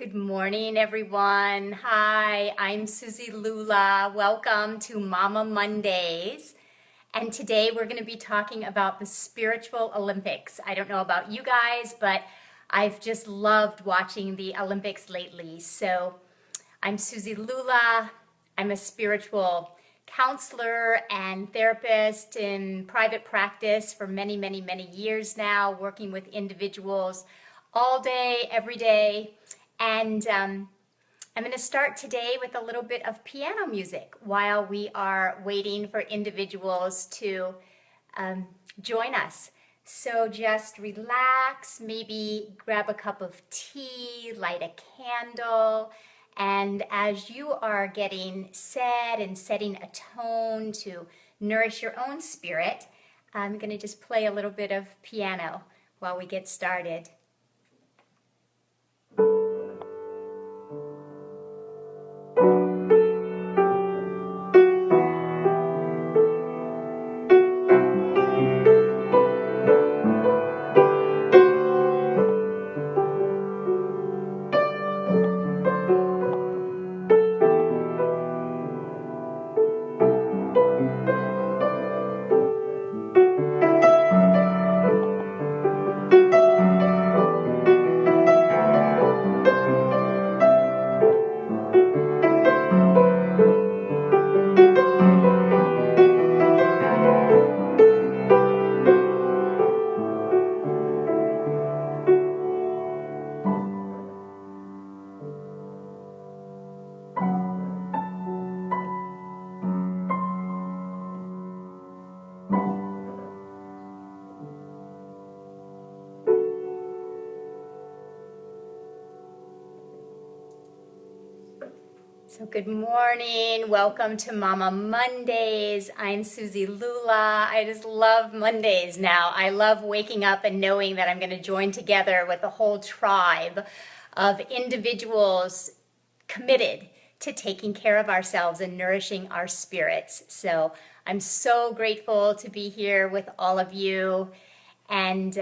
Good morning, everyone. Hi, I'm Susie Lula. Welcome to Mama Mondays. And today we're going to be talking about the Spiritual Olympics. I don't know about you guys, but I've just loved watching the Olympics lately. So I'm Susie Lula. I'm a spiritual counselor and therapist in private practice for many, many, many years now, working with individuals all day, every day. And I'm going to start today with a little bit of piano music while we are waiting for individuals to join us. So just relax, maybe grab a cup of tea, light a candle, and as you are getting set and setting a tone to nourish your own spirit, I'm going to just play a little bit of piano while we get started. So good morning, welcome to Mama Mondays. I'm Susie Lula. I just love Mondays now. I love waking up and knowing that I'm going to join together with a whole tribe of individuals committed to taking care of ourselves and nourishing our spirits. So I'm so grateful to be here with all of you. And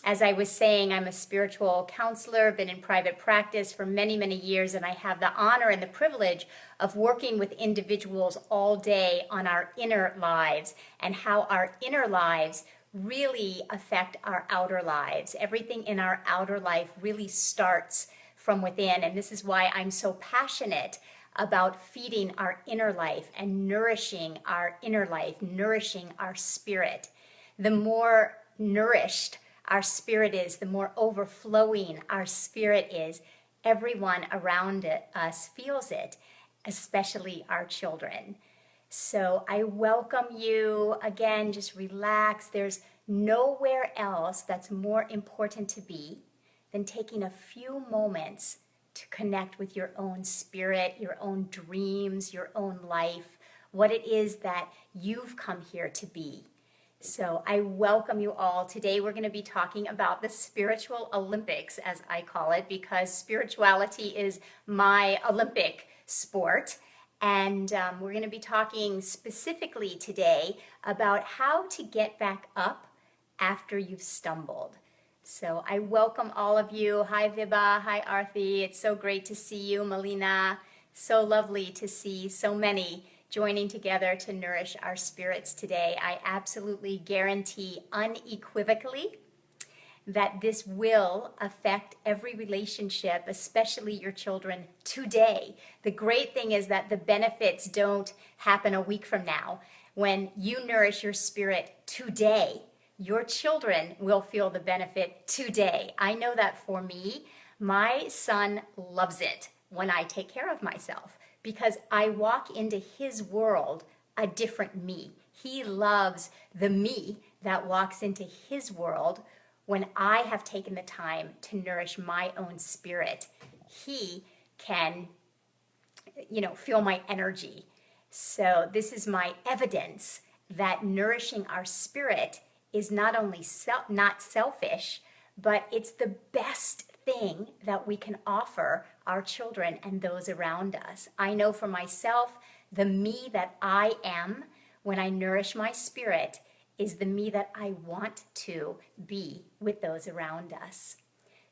as I was saying, I'm a spiritual counselor, been in private practice for many, many years, and I have the honor and the privilege of working with individuals all day on our inner lives and how our inner lives really affect our outer lives. Everything in our outer life really starts from within, and this is why I'm so passionate about feeding our inner life and nourishing our inner life, nourishing our spirit. The more nourished our spirit is, the more overflowing our spirit is, everyone around us feels it, especially our children. So I welcome you. Again, just relax. There's nowhere else that's more important to be than taking a few moments to connect with your own spirit, your own dreams, your own life, what it is that you've come here to be. So I welcome you all. Today we're going to be talking about the Spiritual Olympics, as I call it, because spirituality is my Olympic sport. And we're going to be talking specifically today about how to get back up after you've stumbled. So I welcome all of you. Hi Vibha, hi Arthi. It's so great to see you, Melina. So lovely to see so many joining together to nourish our spirits today. I absolutely guarantee unequivocally that this will affect every relationship, especially your children today. The great thing is that the benefits don't happen a week from now. When you nourish your spirit today, your children will feel the benefit today. I know that for me, my son loves it when I take care of myself, because I walk into his world a different me. He loves the me that walks into his world when I have taken the time to nourish my own spirit. He can, feel my energy. So this is my evidence that nourishing our spirit is not only not selfish, but it's the best thing that we can offer our children and those around us. I know for myself, the me that I am when I nourish my spirit is the me that I want to be with those around us.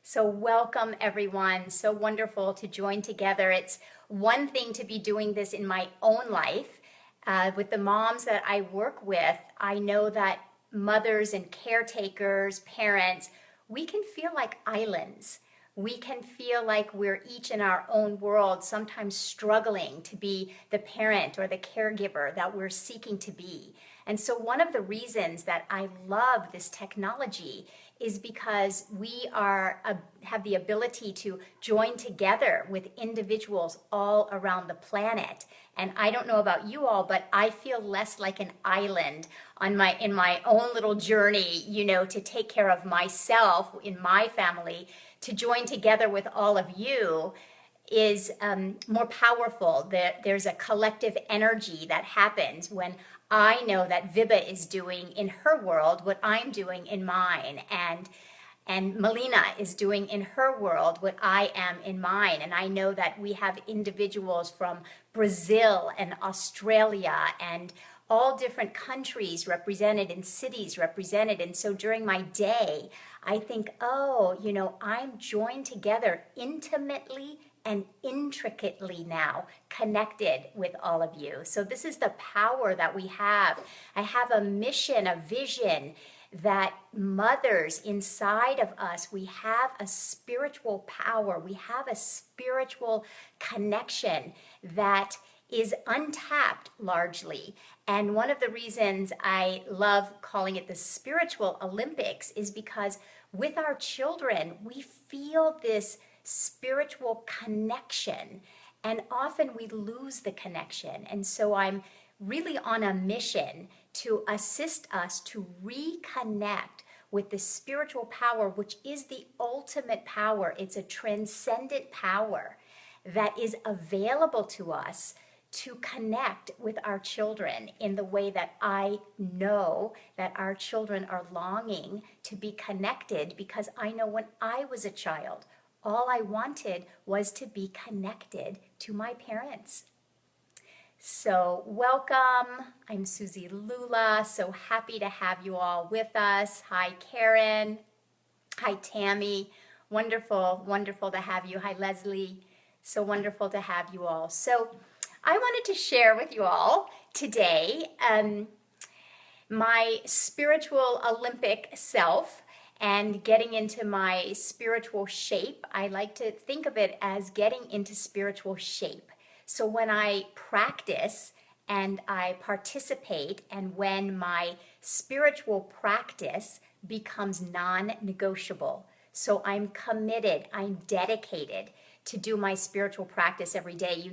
So welcome everyone. So wonderful to join together. It's one thing to be doing this in my own life. With the moms that I work with, I know that mothers and caretakers, parents, we can feel like islands. We can feel like we're each in our own world, sometimes struggling to be the parent or the caregiver that we're seeking to be. And so one of the reasons that I love this technology is because we have the ability to join together with individuals all around the planet. And I don't know about you all, but I feel less like an island in my own little journey, to take care of myself in my family. To join together with all of you is more powerful. There's a collective energy that happens when I know that Vibha is doing in her world what I'm doing in mine, and Melina is doing in her world what I am in mine. And I know that we have individuals from Brazil and Australia and all different countries represented and cities represented. And so during my day, I think, I'm joined together intimately and intricately now, connected with all of you. So this is the power that we have. I have a mission, a vision that mothers inside of us, we have a spiritual power. We have a spiritual connection that is untapped largely. And one of the reasons I love calling it the Spiritual Olympics is because with our children, we feel this spiritual connection, and often we lose the connection. And so I'm really on a mission to assist us to reconnect with the spiritual power, which is the ultimate power. It's a transcendent power that is available to us to connect with our children in the way that I know that our children are longing to be connected, because I know when I was a child, all I wanted was to be connected to my parents. So welcome. I'm Susie Lula. So happy to have you all with us. Hi, Karen. Hi, Tammy. Wonderful, wonderful to have you. Hi, Leslie. So wonderful to have you all. So I wanted to share with you all today my spiritual Olympic self and getting into my spiritual shape. I like to think of it as getting into spiritual shape. So when I practice and I participate, and when my spiritual practice becomes non-negotiable, so I'm committed, I'm dedicated to do my spiritual practice every day.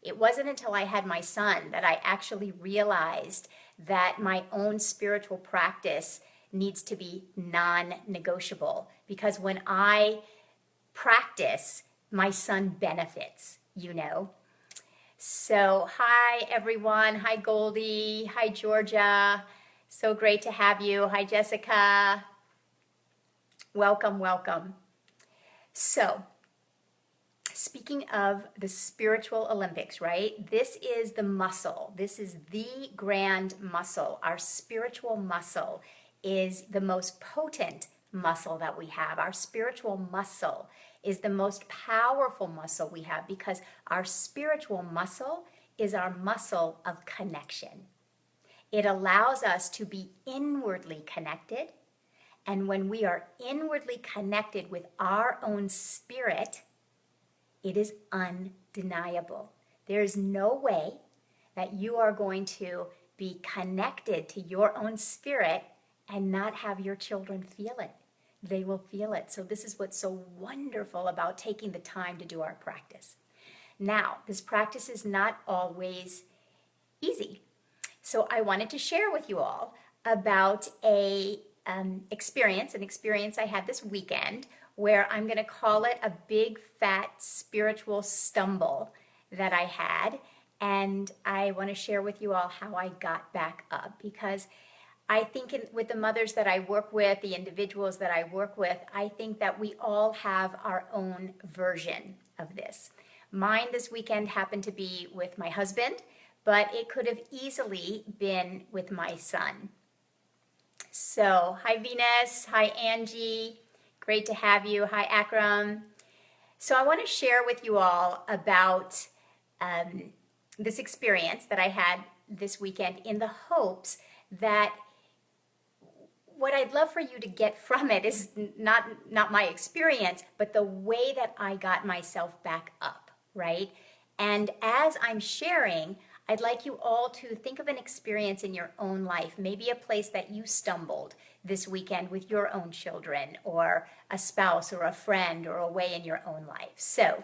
It wasn't until I had my son that I actually realized that my own spiritual practice needs to be non-negotiable, because when I practice, my son benefits, So hi everyone. Hi Goldie. Hi Georgia. So great to have you. Hi Jessica. Welcome, welcome. So speaking of the Spiritual Olympics, right? This is the muscle. This is the grand muscle. Our spiritual muscle is the most potent muscle that we have. Our spiritual muscle is the most powerful muscle we have, because our spiritual muscle is our muscle of connection. It allows us to be inwardly connected. And when we are inwardly connected with our own spirit, it is undeniable. There is no way that you are going to be connected to your own spirit and not have your children feel it. They will feel it. So this is what's so wonderful about taking the time to do our practice. Now, this practice is not always easy. So I wanted to share with you all about an experience I had this weekend, where I'm going to call it a big fat spiritual stumble that I had. And I want to share with you all how I got back up, because I think with the mothers that I work with, the individuals that I work with, I think that we all have our own version of this. Mine this weekend happened to be with my husband, but it could have easily been with my son. So, hi Venus, hi Angie, Great to have you. Hi, Akram. So I want to share with you all about this experience that I had this weekend in the hopes that what I'd love for you to get from it is not my experience, but the way that I got myself back up, right? And as I'm sharing, I'd like you all to think of an experience in your own life, maybe a place that you stumbled this weekend with your own children or a spouse or a friend or a way in your own life. So,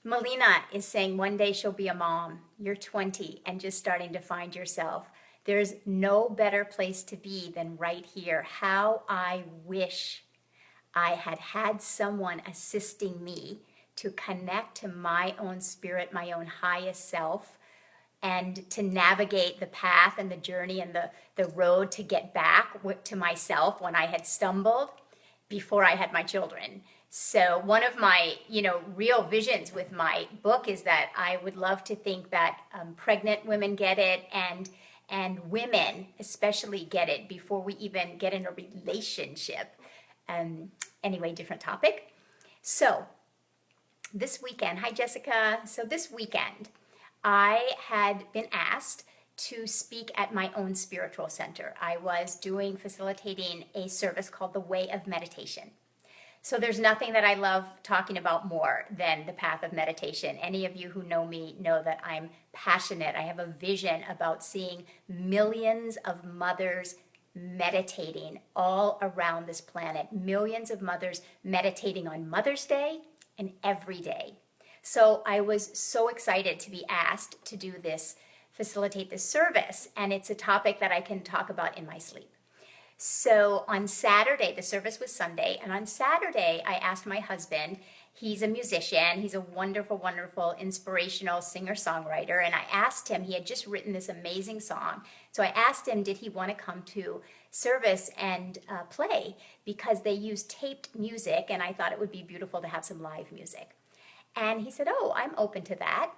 Melina is saying one day she'll be a mom. You're 20 and just starting to find yourself. There's no better place to be than right here. How I wish I had had someone assisting me to connect to my own spirit, my own highest self, and to navigate the path and the journey and the road to get back to myself when I had stumbled before I had my children. So one of my, real visions with my book is that I would love to think that pregnant women get it and women especially get it before we even get in a relationship. Anyway, different topic. So this weekend, hi Jessica. So this weekend, I had been asked to speak at my own spiritual center. I was facilitating a service called The Way of Meditation. So there's nothing that I love talking about more than the path of meditation. Any of you who know me know that I'm passionate. I have a vision about seeing millions of mothers meditating all around this planet. Millions of mothers meditating on Mother's Day and every day. So I was so excited to be asked to do this, facilitate this service, and it's a topic that I can talk about in my sleep. So on Saturday, the service was Sunday, and on Saturday, I asked my husband, he's a musician, he's a wonderful, wonderful, inspirational singer-songwriter, and I asked him, he had just written this amazing song, so I asked him, did he want to come to service and play, because they use taped music, and I thought it would be beautiful to have some live music. And he said, oh, I'm open to that.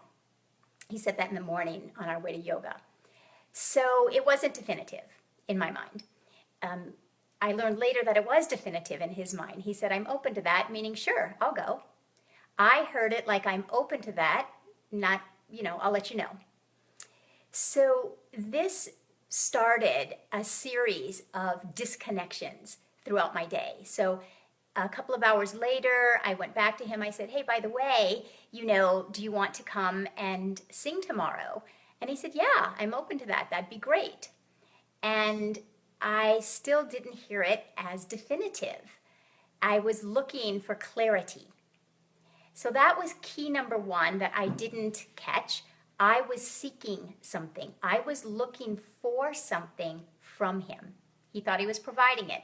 He said that in the morning on our way to yoga. So it wasn't definitive in my mind. I learned later that it was definitive in his mind. He said, I'm open to that, meaning, sure, I'll go. I heard it like I'm open to that, not, I'll let you know. So this started a series of disconnections throughout my day. So a couple of hours later, I went back to him. I said, hey, by the way, do you want to come and sing tomorrow? And he said, yeah, I'm open to that. That'd be great. And I still didn't hear it as definitive. I was looking for clarity. So that was key number one that I didn't catch. I was seeking something. I was looking for something from him. He thought he was providing it.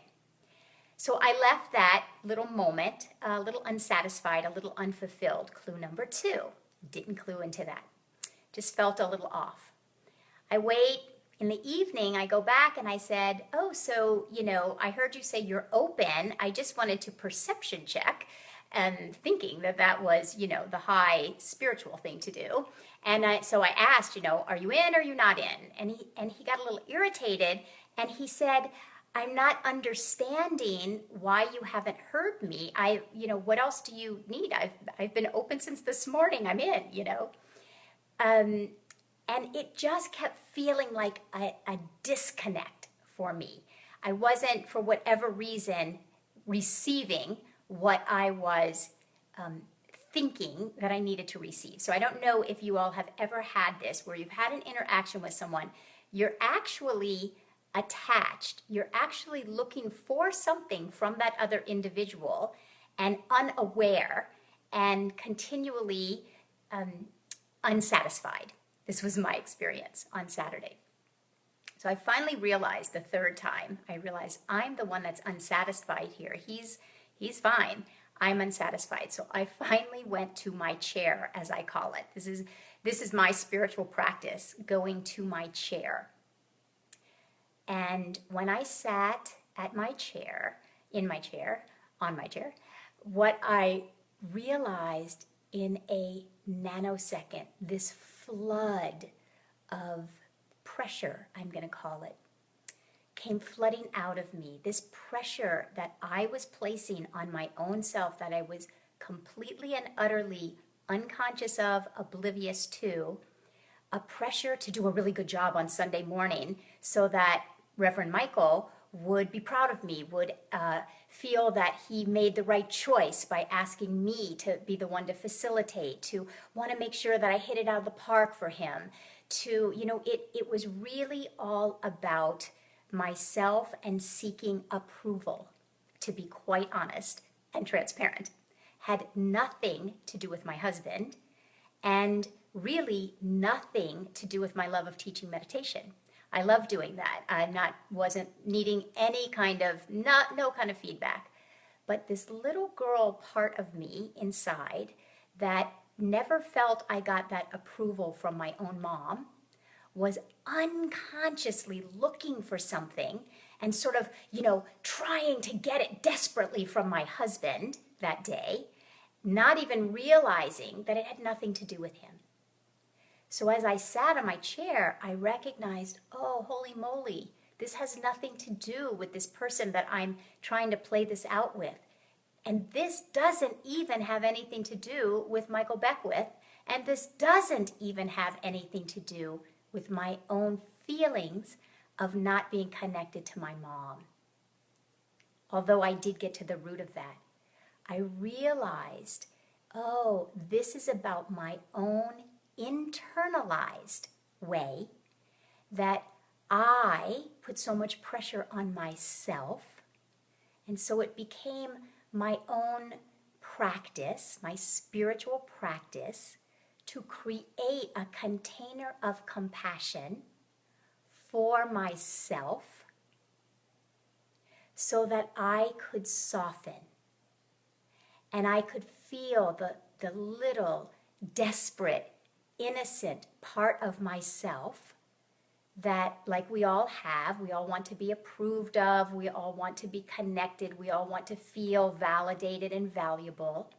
So I left that little moment a little unsatisfied, a little unfulfilled. Clue number two, didn't clue into that. Just felt a little off. I wait. In the evening, I go back and I said, oh, so, I heard you say you're open. I just wanted to perception check, and thinking that was, the high spiritual thing to do. And so I asked, are you in or are you not in? And he got a little irritated, and he said, I'm not understanding why you haven't heard me. What else do you need? I've been open since this morning. I'm in, And it just kept feeling like a disconnect for me. I wasn't, for whatever reason, receiving what I was thinking that I needed to receive. So I don't know if you all have ever had this, where you've had an interaction with someone, you're actually attached, you're actually looking for something from that other individual and unaware and continually unsatisfied. This was my experience on Saturday. So I finally realized the third time, I realized I'm the one that's unsatisfied here. He's fine. I'm unsatisfied. So I finally went to my chair, as I call it. This is my spiritual practice, going to my chair. And when I sat at my chair, on my chair, what I realized in a nanosecond, this flood of pressure, I'm going to call it, came flooding out of me, this pressure that I was placing on my own self that I was completely and utterly unconscious of, oblivious to, a pressure to do a really good job on Sunday morning so that Reverend Michael would be proud of me, would feel that he made the right choice by asking me to be the one to facilitate, to want to make sure that I hit it out of the park for him, to, it was really all about myself and seeking approval, to be quite honest and transparent. Had nothing to do with my husband, and really nothing to do with my love of teaching meditation. I love doing that. Wasn't needing any kind of, no kind of feedback. But this little girl part of me inside that never felt I got that approval from my own mom was unconsciously looking for something and sort of, trying to get it desperately from my husband that day, not even realizing that it had nothing to do with him. So as I sat on my chair, I recognized, oh, holy moly, this has nothing to do with this person that I'm trying to play this out with. And this doesn't even have anything to do with Michael Beckwith. And this doesn't even have anything to do with my own feelings of not being connected to my mom. Although I did get to the root of that, I realized, oh, this is about my own internalized way that I put so much pressure on myself. And so it became my own practice, my spiritual practice, to create a container of compassion for myself so that I could soften and I could feel the little desperate, innocent part of myself that, like we all have, we all want to be approved of, we all want to be connected, we all want to feel validated and valuable.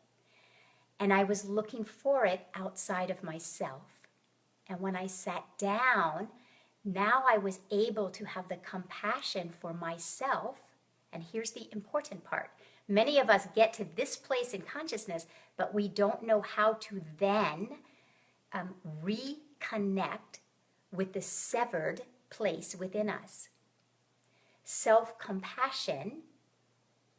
And I was looking for it outside of myself. And when I sat down, now I was able to have the compassion for myself. And here's the important part. Many of us get to this place in consciousness, but we don't know how to then reconnect with the severed place within us. Self-compassion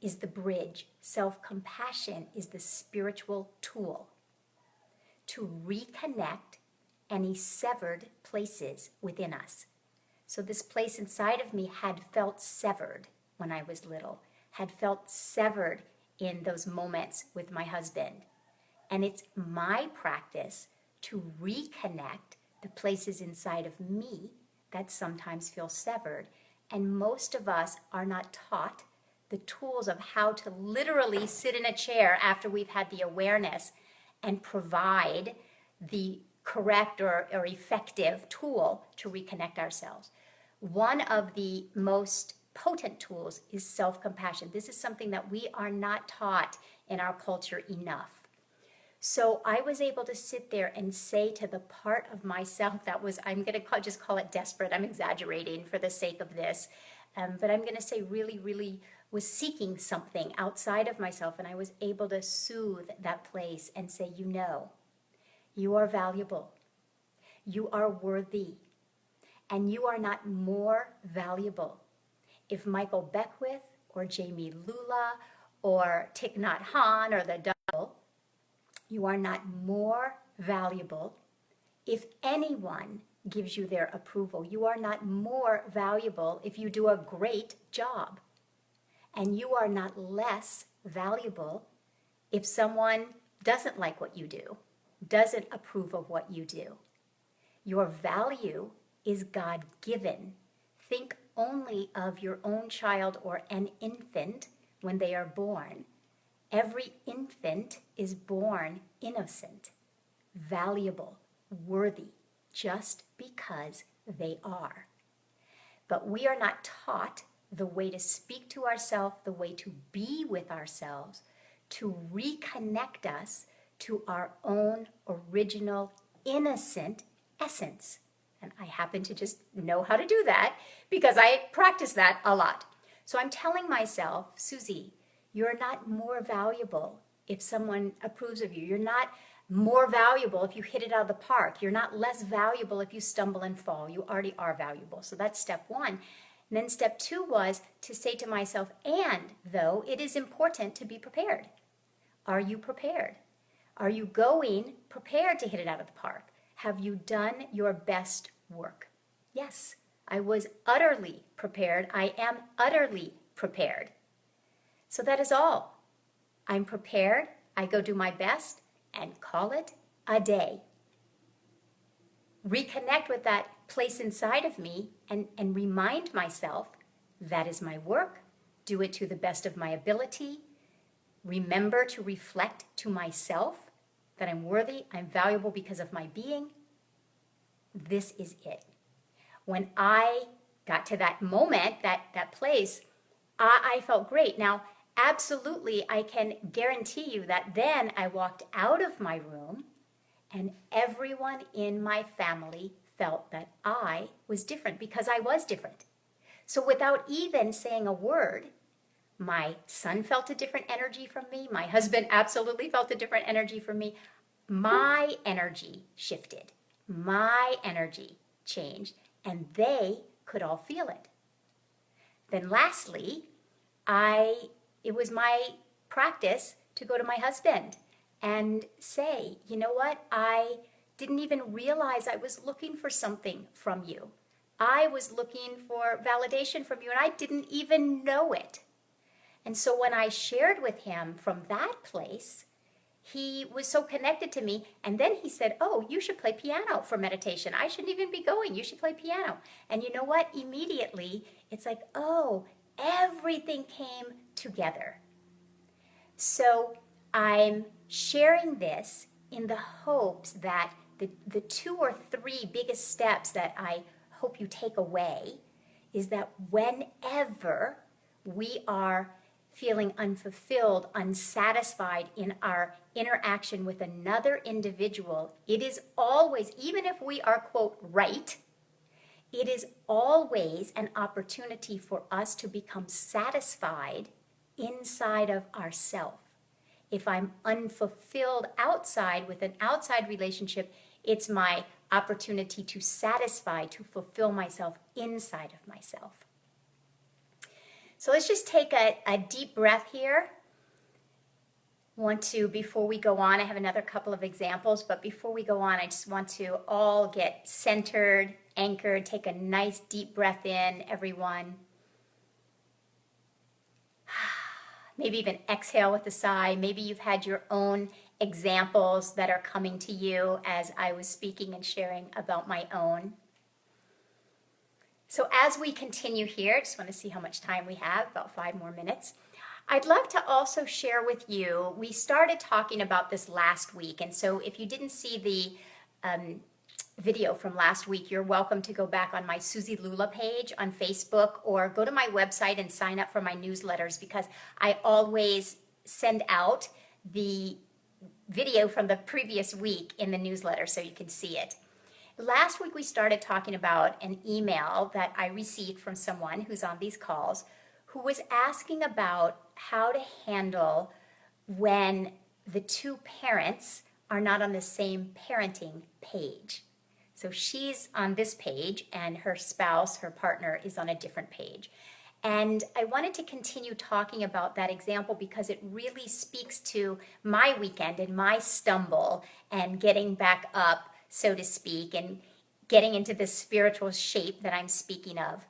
is the bridge. Self-compassion is the spiritual tool to reconnect any severed places within us. So this place inside of me had felt severed when I was little, had felt severed in those moments with my husband. And it's my practice to reconnect the places inside of me that sometimes feel severed. And most of us are not taught the tools of how to literally sit in a chair after we've had the awareness and provide the correct or effective tool to reconnect ourselves. One of the most potent tools is self-compassion. This is something that we are not taught in our culture enough. So I was able to sit there and say to the part of myself that was, I'm going to just call it desperate. I'm exaggerating for the sake of this. But I'm going to say really, really was seeking something outside of myself. And I was able to soothe that place and say, you are valuable. You are worthy. And you are not more valuable if Michael Beckwith or Jamie Lula or Thich Nhat Hanh or the Double, you are not more valuable if anyone gives you their approval. You are not more valuable if you do a great job. And you are not less valuable if someone doesn't like what you do, doesn't approve of what you do. Your value is God-given. Think only of your own child or an infant when they are born. Every infant is born innocent, valuable, worthy, just because they are. But we are not taught the way to speak to ourselves, the way to be with ourselves, to reconnect us to our own original innocent essence. And I happen to just know how to do that because I practice that a lot. So I'm telling myself, Susie, you're not more valuable if someone approves of you. You're not more valuable if you hit it out of the park. You're not less valuable if you stumble and fall. You already are valuable. So that's step one. And then step two was to say to myself, and though it is important to be prepared. Are you prepared? Are you going prepared to hit it out of the park? Have you done your best work? Yes, I was utterly prepared. I am utterly prepared. So that is all. I'm prepared. I go do my best and call it a day. Reconnect with that place inside of me and remind myself that is my work. Do it to the best of my ability. Remember to reflect to myself that I'm worthy, I'm valuable because of my being. This is it. When I got to that moment, that place, I felt great. Now, absolutely, I can guarantee you that then I walked out of my room and everyone in my family felt that I was different because I was different. So without even saying a word, my son felt a different energy from me. My husband absolutely felt a different energy from me. My energy shifted. My energy changed, and they could all feel it. Then lastly, it was my practice to go to my husband and say, you know what, I didn't even realize I was looking for something from you. I was looking for validation from you, and I didn't even know it. And so when I shared with him from that place, he was so connected to me. And then he said, oh, you should play piano for meditation. I shouldn't even be going. You should play piano. And you know what? Immediately, it's like, oh, everything came together. So I'm sharing this in the hopes that the 2 or 3 biggest steps that I hope you take away is that whenever we are feeling unfulfilled, unsatisfied in our interaction with another individual, it is always, even if we are, quote, right, it is always an opportunity for us to become satisfied inside of ourselves. If I'm unfulfilled outside with an outside relationship, it's my opportunity to satisfy, to fulfill myself inside of myself. So let's just take a deep breath here. Before we go on, I have another couple of examples, but before we go on, I just want to all get centered, anchored, take a nice deep breath in, everyone. Maybe even exhale with a sigh. Maybe you've had your own examples that are coming to you as I was speaking and sharing about my own. So as we continue here, just want to see how much time we have, about 5 more minutes. I'd love to also share with you, we started talking about this last week, and so if you didn't see the video from last week, you're welcome to go back on my Susie Lula page on Facebook or go to my website and sign up for my newsletters because I always send out the video from the previous week in the newsletter so you can see it. Last week we started talking about an email that I received from someone who's on these calls who was asking about how to handle when the 2 parents are not on the same parenting page. So she's on this page and her spouse, her partner, is on a different page. And I wanted to continue talking about that example because it really speaks to my weekend and my stumble and getting back up, so to speak, and getting into this spiritual shape that I'm speaking of.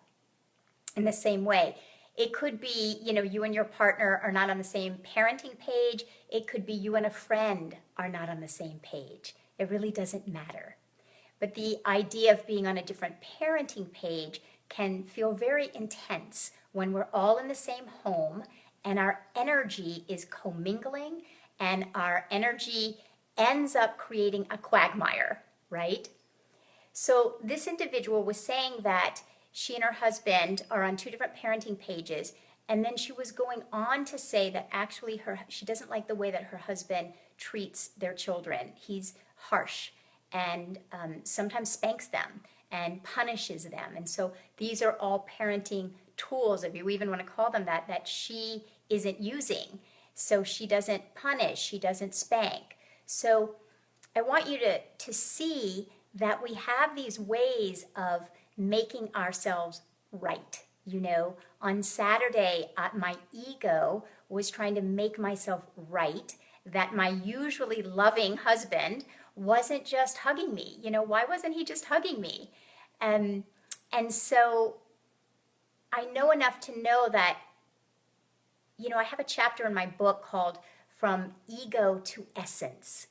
In the same way, it could be, you and your partner are not on the same parenting page. It could be you and a friend are not on the same page. It really doesn't matter. But the idea of being on a different parenting page can feel very intense when we're all in the same home and our energy is commingling and our energy ends up creating a quagmire, right? So this individual was saying that she and her husband are on 2 different parenting pages, and then she was going on to say that actually she doesn't like the way that her husband treats their children. He's harsh and sometimes spanks them and punishes them. And so these are all parenting tools, if you even want to call them that, that she isn't using. So she doesn't punish, she doesn't spank. So I want you to see that we have these ways of making ourselves right. You know, on Saturday, my ego was trying to make myself right, that my usually loving husband wasn't just hugging me. You know, why wasn't he just hugging me? And so I know enough to know that, you know, I have a chapter in my book called From Ego to Essence.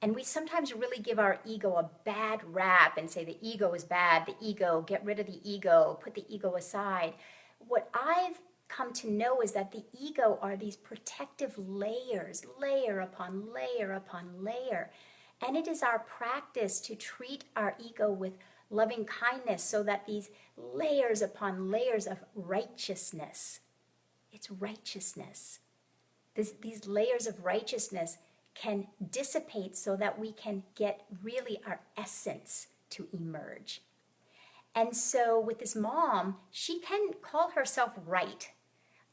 And we sometimes really give our ego a bad rap and say the ego is bad, the ego, get rid of the ego, put the ego aside. What I've come to know is that the ego are these protective layers, layer upon layer upon layer. And it is our practice to treat our ego with loving kindness so that these layers upon layers of righteousness, it's righteousness. These layers of righteousness can dissipate so that we can get really our essence to emerge. And so with this mom, she can call herself right.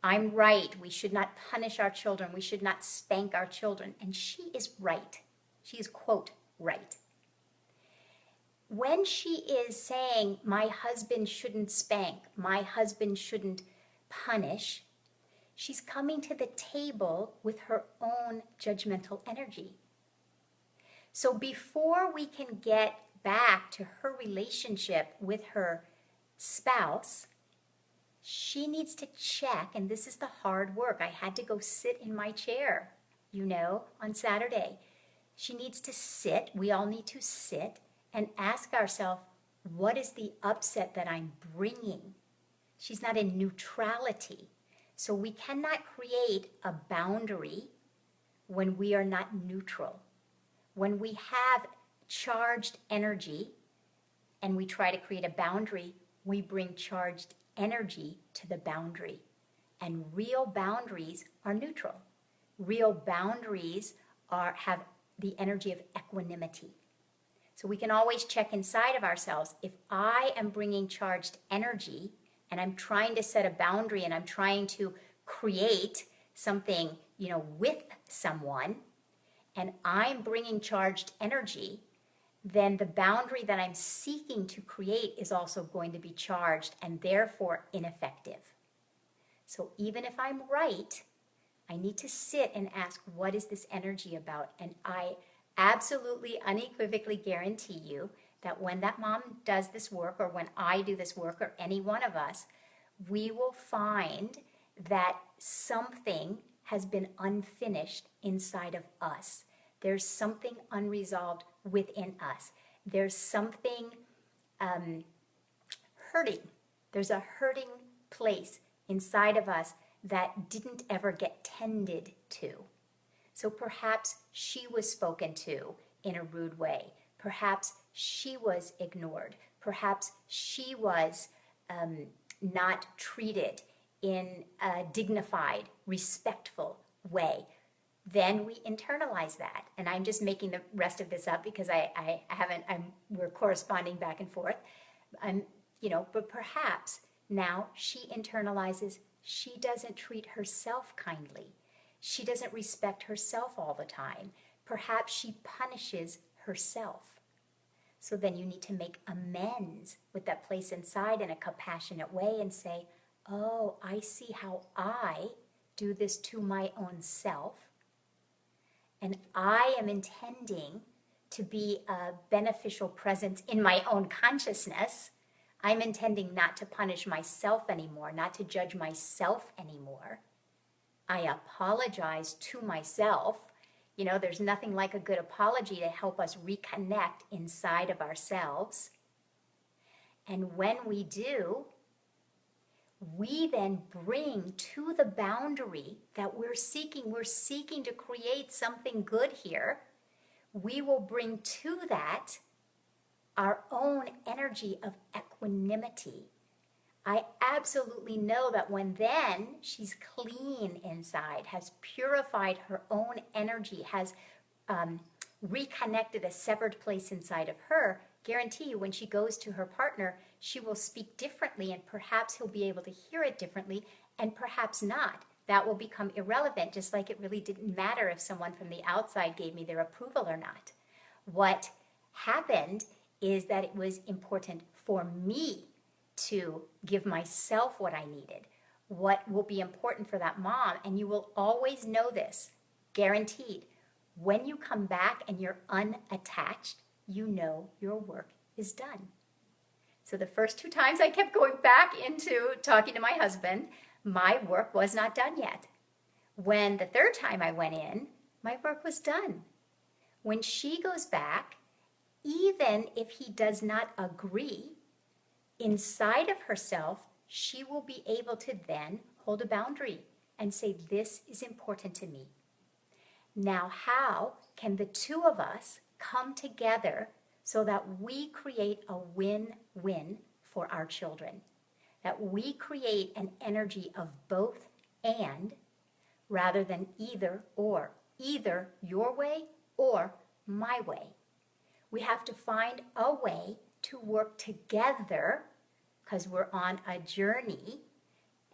I'm right. We should not punish our children. We should not spank our children. And she is right. She is, quote, right. When she is saying, my husband shouldn't spank, my husband shouldn't punish, she's coming to the table with her own judgmental energy. So before we can get back to her relationship with her spouse, she needs to check, and this is the hard work. I had to go sit in my chair, you know, on Saturday. She needs to sit, we all need to sit and ask ourselves, what is the upset that I'm bringing? She's not in neutrality. So we cannot create a boundary when we are not neutral. When we have charged energy and we try to create a boundary, we bring charged energy to the boundary. And real boundaries are neutral. Real boundaries have the energy of equanimity. So we can always check inside of ourselves. If I am bringing charged energy and I'm trying to set a boundary and I'm trying to create something, you know, with someone, and I'm bringing charged energy, then the boundary that I'm seeking to create is also going to be charged and therefore ineffective. So even if I'm right, I need to sit and ask, what is this energy about? And I absolutely unequivocally guarantee you that when that mom does this work, or when I do this work, or any one of us, we will find that something has been unfinished inside of us. There's something unresolved within us. There's something hurting. There's a hurting place inside of us that didn't ever get tended to. So perhaps she was spoken to in a rude way. Perhaps she was ignored. Perhaps she was not treated in a dignified, respectful way. Then we internalize that. And I'm just making the rest of this up because we're corresponding back and forth. But perhaps now she internalizes, she doesn't treat herself kindly. She doesn't respect herself all the time. Perhaps she punishes herself. So then you need to make amends with that place inside in a compassionate way and say, oh, I see how I do this to my own self. And I am intending to be a beneficial presence in my own consciousness. I'm intending not to punish myself anymore, not to judge myself anymore. I apologize to myself. You know, there's nothing like a good apology to help us reconnect inside of ourselves. And when we do, we then bring to the boundary that we're seeking to create something good here. We will bring to that our own energy of equanimity. I absolutely know that when then she's clean inside, has purified her own energy, has reconnected a severed place inside of her, guarantee you when she goes to her partner, she will speak differently, and perhaps he'll be able to hear it differently, and perhaps not. That will become irrelevant, just like it really didn't matter if someone from the outside gave me their approval or not. What happened is that it was important for me to give myself what I needed, what will be important for that mom. And you will always know this, guaranteed. When you come back and you're unattached, you know your work is done. So the first 2 times I kept going back into talking to my husband, my work was not done yet. When the 3rd time I went in, my work was done. When she goes back, even if he does not agree, inside of herself, she will be able to then hold a boundary and say, this is important to me. Now, how can the 2 of us come together so that we create a win-win for our children? That we create an energy of both and rather than either or, either your way or my way. We have to find a way to work together because we're on a journey,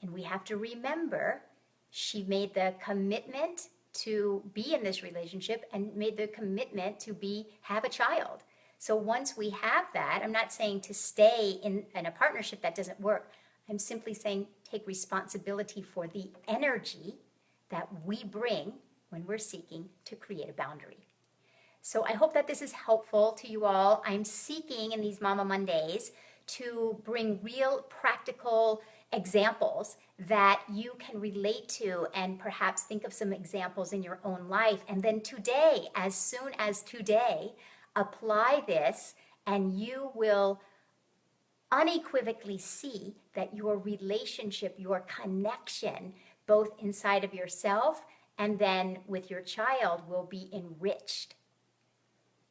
and we have to remember she made the commitment to be in this relationship and made the commitment to have a child. So once we have that, I'm not saying to stay in a partnership that doesn't work. I'm simply saying take responsibility for the energy that we bring when we're seeking to create a boundary. So I hope that this is helpful to you all. I'm seeking in these Mama Mondays to bring real practical examples that you can relate to, and perhaps think of some examples in your own life. And then today, as soon as today, apply this, and you will unequivocally see that your relationship, your connection, both inside of yourself and then with your child, will be enriched.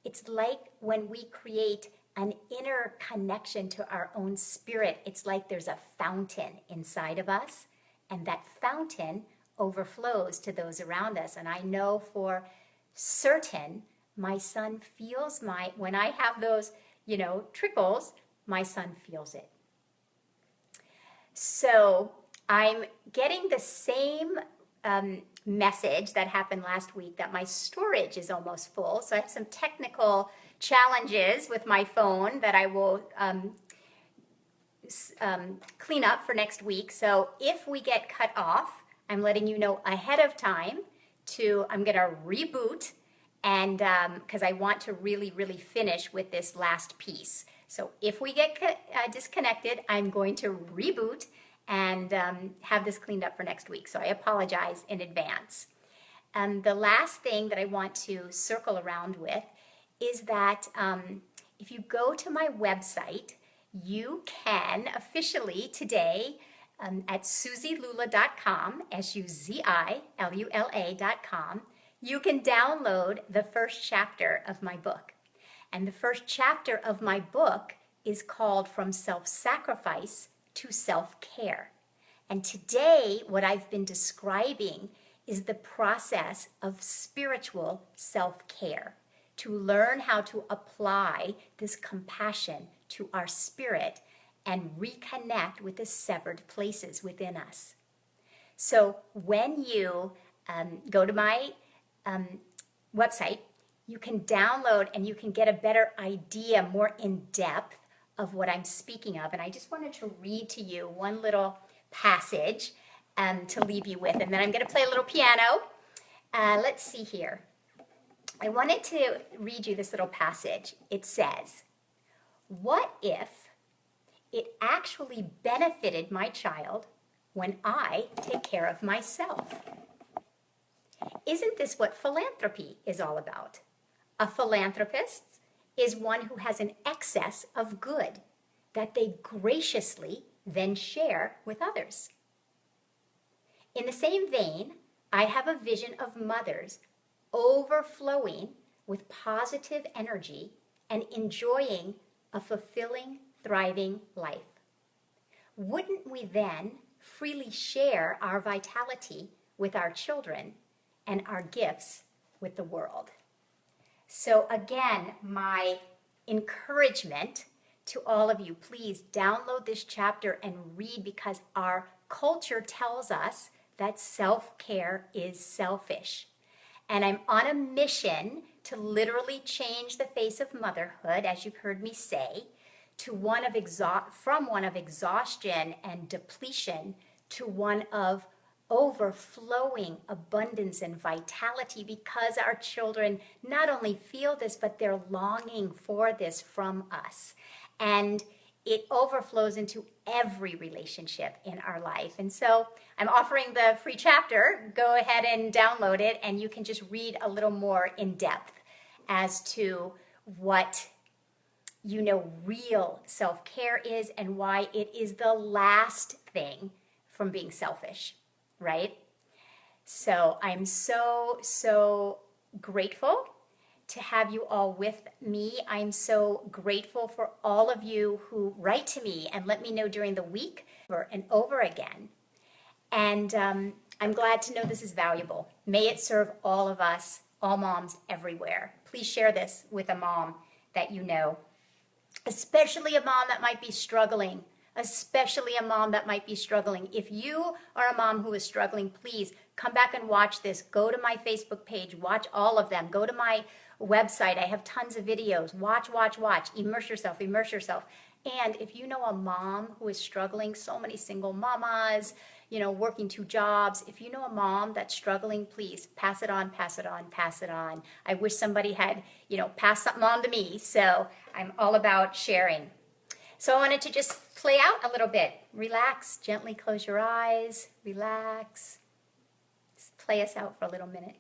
It's like when we create an inner connection to our own spirit, it's like there's a fountain inside of us, and that fountain overflows to those around us. And I know for certain, my son feels when I have those, trickles, my son feels it. So I'm getting the same message that happened last week, that my storage is almost full. So I have some technical challenges with my phone that I will clean up for next week. So if we get cut off, I'm letting you know ahead of time I'm going to reboot, and because I want to really, really finish with this last piece. So if we get disconnected, I'm going to reboot and have this cleaned up for next week. So I apologize in advance. The last thing that I want to circle around with is that if you go to my website, you can officially today at suzielula.com, SUZILULA.com, you can download the first chapter of my book. And the first chapter of my book is called From Self-Sacrifice to Self-Care. And today, what I've been describing is the process of spiritual self-care, to learn how to apply this compassion to our spirit and reconnect with the severed places within us. So when you go to my website, you can download and you can get a better idea, more in depth, of what I'm speaking of. And I just wanted to read to you one little passage to leave you with. And then I'm going to play a little piano. Let's see here. I wanted to read you this little passage. It says, "What if it actually benefited my child when I take care of myself? Isn't this what philanthropy is all about? A philanthropist is one who has an excess of good that they graciously then share with others. In the same vein, I have a vision of mothers overflowing with positive energy and enjoying a fulfilling, thriving life. Wouldn't we then freely share our vitality with our children and our gifts with the world?" So again, my encouragement to all of you, please download this chapter and read, because our culture tells us that self-care is selfish. And I'm on a mission to literally change the face of motherhood, as you've heard me say, to from one of exhaustion and depletion to one of overflowing abundance and vitality, because our children not only feel this, but they're longing for this from us. And it overflows into every relationship in our life. And so I'm offering the free chapter. Go ahead and download it, and you can just read a little more in depth as to what real self-care is and why it is the last thing from being selfish, right? So I'm so grateful to have you all with me. I'm so grateful for all of you who write to me and let me know during the week over and over again. And I'm glad to know this is valuable. May it serve all of us, all moms everywhere. Please share this with a mom that you know, especially a mom that might be struggling. If you are a mom who is struggling, please come back and watch this. Go to my Facebook page, watch all of them. Go to my website. I have tons of videos. Watch. Immerse yourself. And if you know a mom who is struggling, so many single mamas, working 2 jobs. If you know a mom that's struggling, please pass it on. I wish somebody had, passed something on to me. So I'm all about sharing. So I wanted to just play out a little bit. Relax, gently close your eyes, relax. Just play us out for a little minute.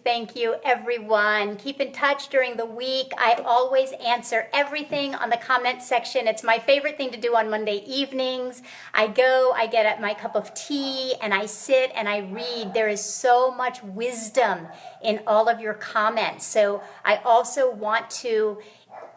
Thank you, everyone. Keep in touch during the week. I always answer everything on the comment section. It's my favorite thing to do on Monday evenings. I get my cup of tea, and I sit and I read. There is so much wisdom in all of your comments. So I also want to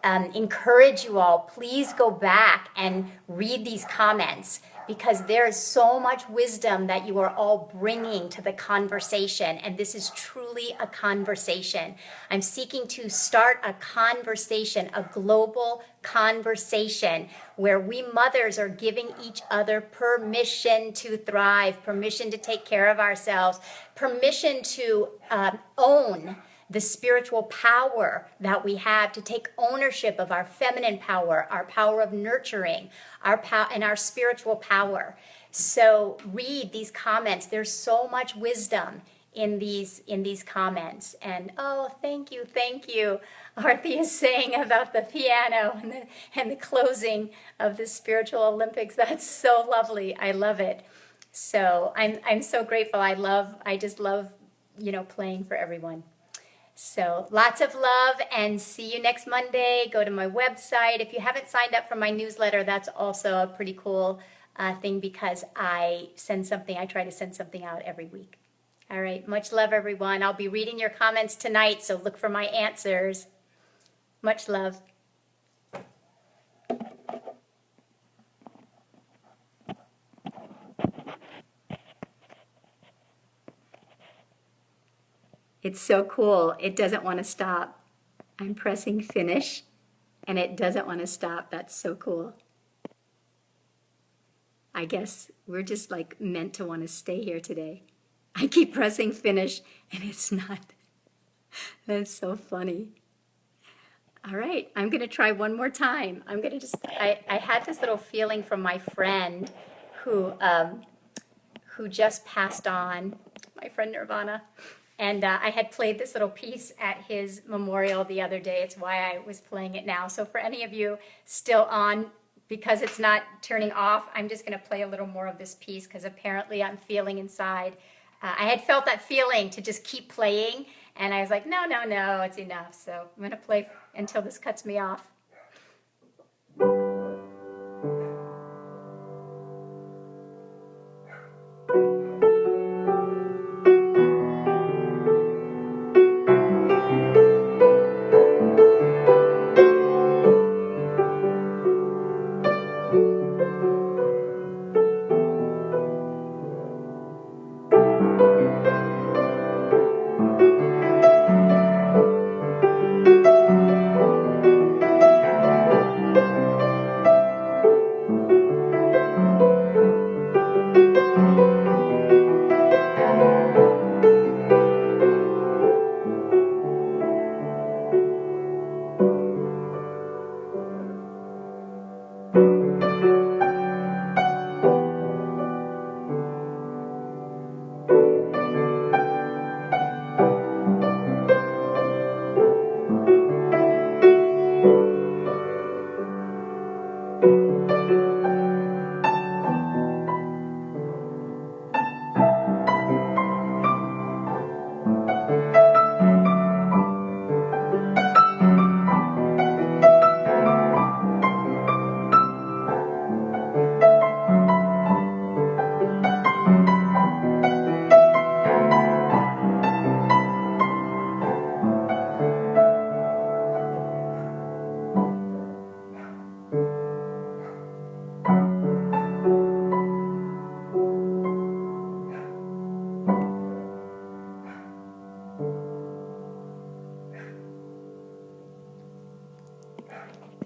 encourage you all, please go back and read these comments, because there is so much wisdom that you are all bringing to the conversation, and this is truly a conversation. I'm seeking to start a conversation, a global conversation, where we mothers are giving each other permission to thrive, permission to take care of ourselves, permission to own the spiritual power that we have, to take ownership of our feminine power, our power of nurturing, and our spiritual power. So read these comments. There's so much wisdom in these comments. And thank you. Arthi is saying about the piano and the closing of the Spiritual Olympics. That's so lovely. I love it. So I'm so grateful. I just love playing for everyone. So lots of love, and see you next Monday. Go to my website. If you haven't signed up for my newsletter, that's also a pretty cool thing, because I try to send something out every week. All right, much love, everyone. I'll be reading your comments tonight, so look for my answers. Much love. It's so cool. It doesn't want to stop. I'm pressing finish, and it doesn't want to stop. That's so cool. I guess we're just meant to want to stay here today. I keep pressing finish and it's not. That's so funny. All right, I'm going to try one more time. I'm going to I had this little feeling from my friend who just passed on, my friend Nirvana. And I had played this little piece at his memorial the other day. It's why I was playing it now. So for any of you still on, because it's not turning off, I'm just going to play a little more of this piece because apparently I'm feeling inside. I had felt that feeling to just keep playing, and I was like, no, it's enough. So I'm going to play until this cuts me off.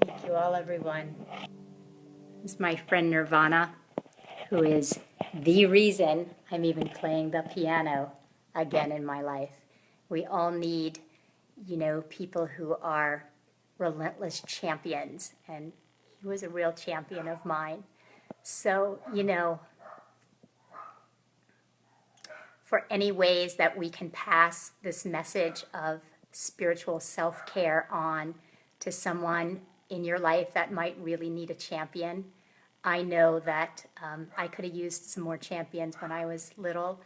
Thank you all, everyone. This is my friend Nirvana, who is the reason I'm even playing the piano again in my life. We all need, people who are relentless champions, and he was a real champion of mine. So, for any ways that we can pass this message of spiritual self-care on to someone in your life that might really need a champion. I know that I could have used some more champions when I was little,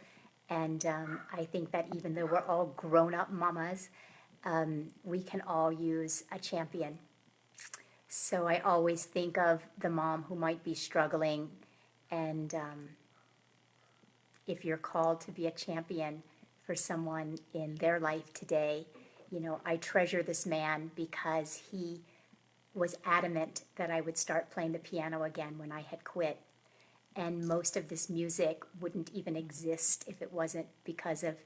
and I think that even though we're all grown-up mamas, we can all use a champion. So I always think of the mom who might be struggling, and if you're called to be a champion for someone in their life today, I treasure this man because he was adamant that I would start playing the piano again when I had quit. And most of this music wouldn't even exist if it wasn't because of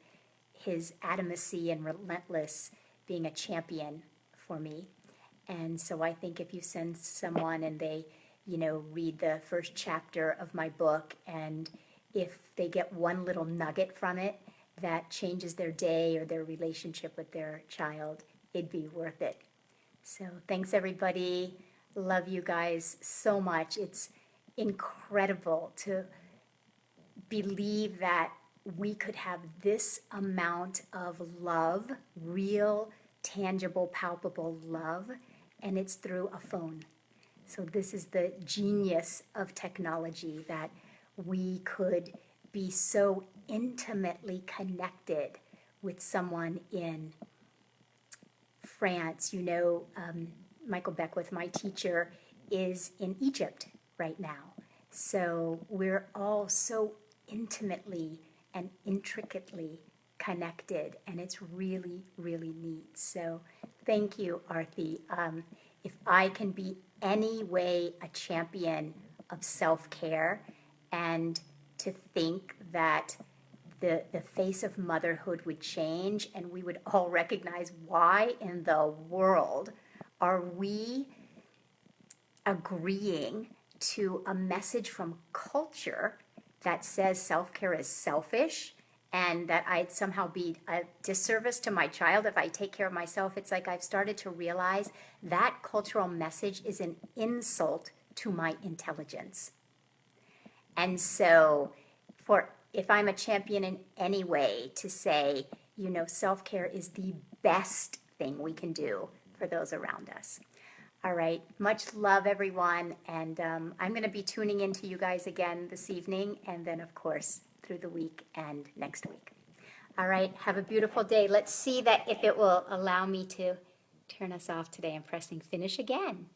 his adamancy and relentless being a champion for me. And so I think if you send someone and they, read the first chapter of my book, and if they get one little nugget from it that changes their day or their relationship with their child, it'd be worth it. So thanks, everybody. Love you guys so much. It's incredible to believe that we could have this amount of love, real, tangible, palpable love, and it's through a phone. So this is the genius of technology, that we could be so intimately connected with someone in France. Michael Beckwith, my teacher, is in Egypt right now. So we're all so intimately and intricately connected, and it's really, really neat. So thank you, Arthi. If I can be any way a champion of self-care, and to think that the face of motherhood would change and we would all recognize, why in the world are we agreeing to a message from culture that says self-care is selfish and that I'd somehow be a disservice to my child if I take care of myself. It's like I've started to realize that cultural message is an insult to my intelligence. And so, for if I'm a champion in any way to say, self-care is the best thing we can do for those around us. All right, much love, everyone, and I'm going to be tuning in to you guys again this evening, and then, of course, through the week and next week. All right, have a beautiful day. Let's see that if it will allow me to turn us off today. I'm pressing finish again.